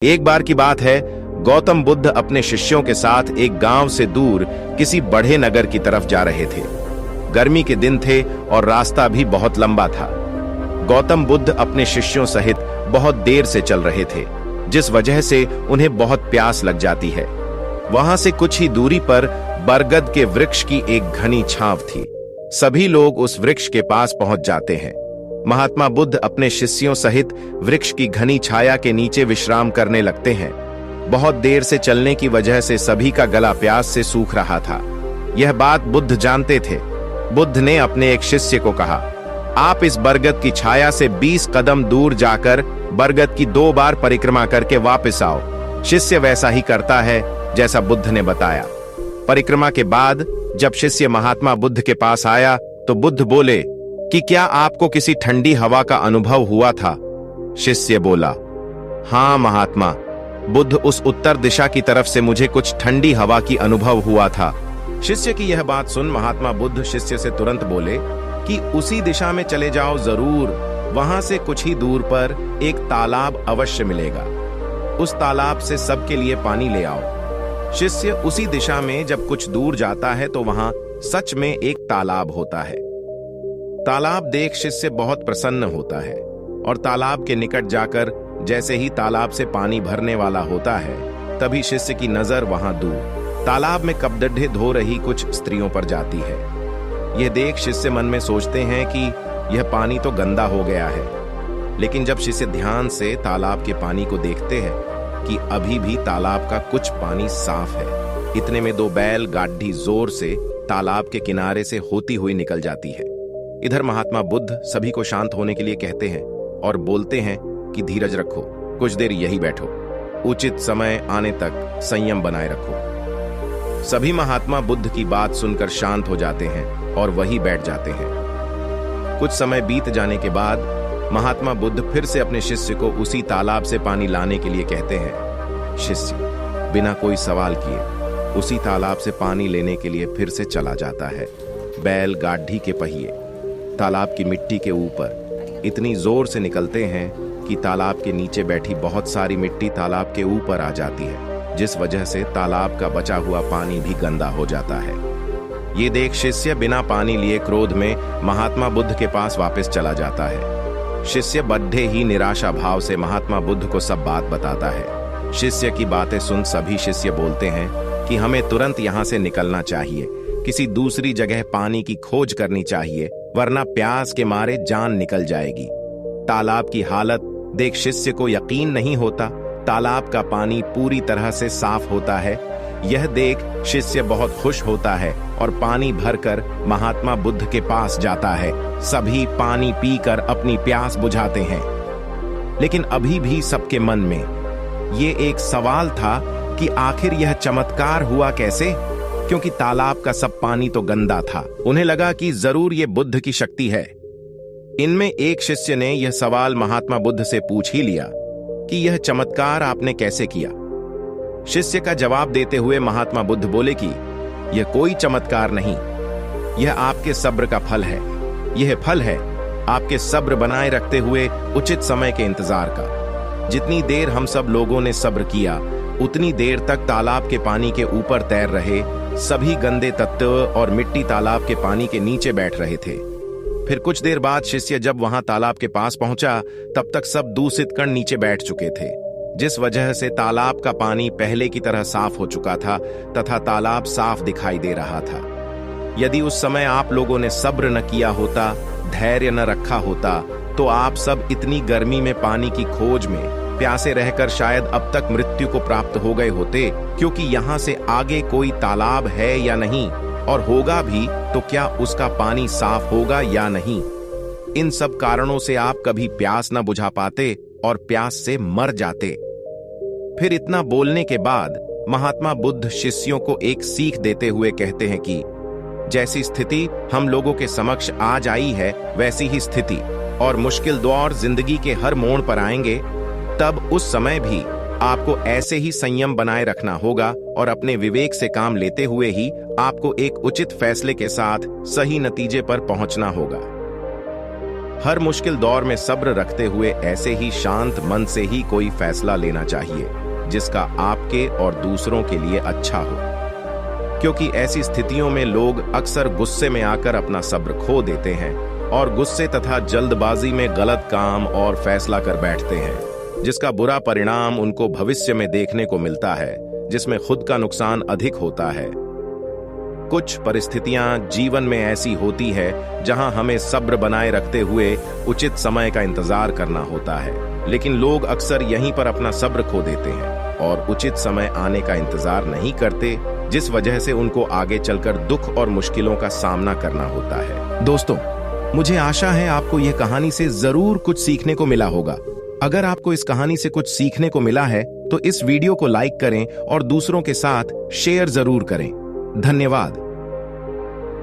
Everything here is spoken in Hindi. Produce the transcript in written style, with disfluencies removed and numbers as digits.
एक बार की बात है, गौतम बुद्ध अपने शिष्यों के साथ एक गांव से दूर किसी बड़े नगर की तरफ जा रहे थे। गर्मी के दिन थे और रास्ता भी बहुत लंबा था। गौतम बुद्ध अपने शिष्यों सहित बहुत देर से चल रहे थे, जिस वजह से उन्हें बहुत प्यास लग जाती है। वहां से कुछ ही दूरी पर बरगद के वृक्ष की एक घनी छांव थी। सभी लोग उस वृक्ष के पास पहुंच जाते हैं। महात्मा बुद्ध अपने शिष्यों सहित वृक्ष की घनी छाया के नीचे विश्राम करने लगते हैं। बहुत देर से चलने की वजह से सभी का गला प्यास से सूख रहा था। यह बात बुद्ध जानते थे। बुद्ध ने अपने एक शिष्य को कहा, आप इस बरगद की छाया से 20 कदम दूर जाकर बरगद की 2 बार परिक्रमा करके वापस आओ। शिष्य वैसा ही करता है जैसा बुद्ध ने बताया। परिक्रमा के बाद जब शिष्य महात्मा बुद्ध के पास आया तो बुद्ध बोले कि क्या आपको किसी ठंडी हवा का अनुभव हुआ था? शिष्य बोला, हाँ महात्मा, बुद्ध उस उत्तर दिशा की तरफ से मुझे कुछ ठंडी हवा की अनुभव हुआ था। शिष्य की यह बात सुन महात्मा बुद्ध शिष्य से तुरंत बोले कि उसी दिशा में चले जाओ जरूर, वहां से कुछ ही दूर पर एक तालाब अवश्य मिलेगा। उस तालाब से सबके लिए पानी ले आओ। शिष्य उसी दिशा में जब कुछ दूर जाता है तो वहां सच में एक तालाब होता है। तालाब देख शिष्य बहुत प्रसन्न होता है और तालाब के निकट जाकर जैसे ही तालाब से पानी भरने वाला होता है, तभी शिष्य की नजर वहां दूर तालाब में कपडे धो रही कुछ स्त्रियों पर जाती है। यह देख शिष्य मन में सोचते हैं कि यह पानी तो गंदा हो गया है। लेकिन जब शिष्य ध्यान से तालाब के पानी को देखते हैं कि अभी भी तालाब का कुछ पानी साफ है, इतने में 2 बैल गाड़ी जोर से तालाब के किनारे से होती हुई निकल जाती है। इधर महात्मा बुद्ध सभी को शांत होने के लिए कहते हैं और बोलते हैं कि धीरज रखो, कुछ देर यही बैठो, उचित समय आने तक संयम बनाए रखो। सभी महात्मा बुद्ध की बात सुनकर शांत हो जाते हैं और वही बैठ जाते हैं। कुछ समय बीत जाने के बाद महात्मा बुद्ध फिर से अपने शिष्य को उसी तालाब से पानी लाने के लिए कहते हैं। शिष्य बिना कोई सवाल किए उसी तालाब से पानी लेने के लिए फिर से चला जाता है। बैल गाड़ी के पहिए तालाब की मिट्टी के ऊपर इतनी जोर से निकलते हैं कि तालाब के नीचे बैठी बहुत सारी मिट्टी तालाब के ऊपर आ जाती है, जिस वजह से तालाब का बचा हुआ पानी भी गंदा हो जाता है। ये देख शिष्य बिना पानी लिए क्रोध में महात्मा बुद्ध के पास वापस चला जाता है। शिष्य बड्ढे ही निराशा भाव से महात्मा बुद्ध को सब बात बताता है। शिष्य की बातें सुन सभी शिष्य बोलते हैं कि हमें तुरंत यहाँ से निकलना चाहिए, किसी दूसरी जगह पानी की खोज करनी चाहिए, वरना प्यास के मारे जान निकल जाएगी। तालाब की हालत देख शिष्य को यकीन नहीं होता। तालाब का पानी पूरी तरह से साफ होता है। यह देख शिष्य बहुत खुश होता है और पानी भरकर महात्मा बुद्ध के पास जाता है। सभी पानी पीकर अपनी प्यास बुझाते हैं। लेकिन अभी भी सबके मन में ये एक सवाल था कि आखिर यह चमत्कार हुआ कैसे, क्योंकि तालाब का सब पानी तो गंदा था। उन्हें लगा कि जरूर ये बुद्ध की शक्ति है। इनमें एक शिष्य ने यह सवाल महात्मा बुद्ध से पूछ ही लिया कि यह चमत्कार आपने कैसे किया। शिष्य का जवाब देते हुए महात्मा बुद्ध बोले कि यह कोई चमत्कार नहीं, यह आपके सब्र का फल है। यह फल है आपके सब्र बनाए रखते हुए उचित समय के इंतजार का। जितनी देर हम सब लोगों ने सब्र किया, उतनी देर तक तालाब के पानी के ऊपर तैर रहे सभी गंदे तत्व और मिट्टी तालाब के पानी के नीचे बैठ रहे थे। फिर कुछ देर बाद शिष्य जब वहां तालाब के पास पहुंचा, तब तक सब दूषित कण नीचे बैठ चुके थे, जिस वजह से तालाब का पानी पहले की तरह साफ हो चुका था तथा तालाब साफ दिखाई दे रहा था। यदि उस समय आप लोगों ने सब्र न किया होता, धैर्य न रखा होता, तो आप सब इतनी गर्मी में पानी की खोज में प्यासे रहकर शायद अब तक मृत्यु को प्राप्त हो गए होते, क्योंकि यहाँ से आगे कोई तालाब है या नहीं, और होगा भी तो क्या उसका पानी साफ होगा या नहीं। इन सब कारणों से आप कभी प्यास न बुझा पाते और प्यास से मर जाते। फिर इतना बोलने के बाद महात्मा बुद्ध शिष्यों को एक सीख देते हुए कहते हैं कि जैसी स्थिति हम लोगों के समक्ष आज आई है, वैसी ही स्थिति और मुश्किल दौर जिंदगी के हर मोड़ पर आएंगे। तब उस समय भी आपको ऐसे ही संयम बनाए रखना होगा और अपने विवेक से काम लेते हुए ही आपको एक उचित फैसले के साथ सही नतीजे पर पहुंचना होगा। हर मुश्किल दौर में सब्र रखते हुए ऐसे ही शांत मन से ही कोई फैसला लेना चाहिए जिसका आपके और दूसरों के लिए अच्छा हो, क्योंकि ऐसी स्थितियों में लोग अक्सर गुस्से में आकर अपना सब्र खो देते हैं और गुस्से तथा जल्दबाजी में गलत काम और फैसला कर बैठते हैं, जिसका बुरा परिणाम उनको भविष्य में देखने को मिलता है, जिसमें खुद का नुकसान अधिक होता है। कुछ परिस्थितियां जीवन में ऐसी होती है जहां हमें सब्र बनाए रखते हुए उचित समय का इंतजार करना होता है, लेकिन लोग अक्सर यहीं पर अपना सब्र खो देते हैं और उचित समय आने का इंतजार नहीं करते, जिस वजह से उनको आगे चलकर दुख और मुश्किलों का सामना करना होता है। दोस्तों, मुझे आशा है आपको यह कहानी से जरूर कुछ सीखने को मिला होगा। अगर आपको इस कहानी से कुछ सीखने को मिला है तो इस वीडियो को लाइक करें और दूसरों के साथ शेयर जरूर करें। धन्यवाद।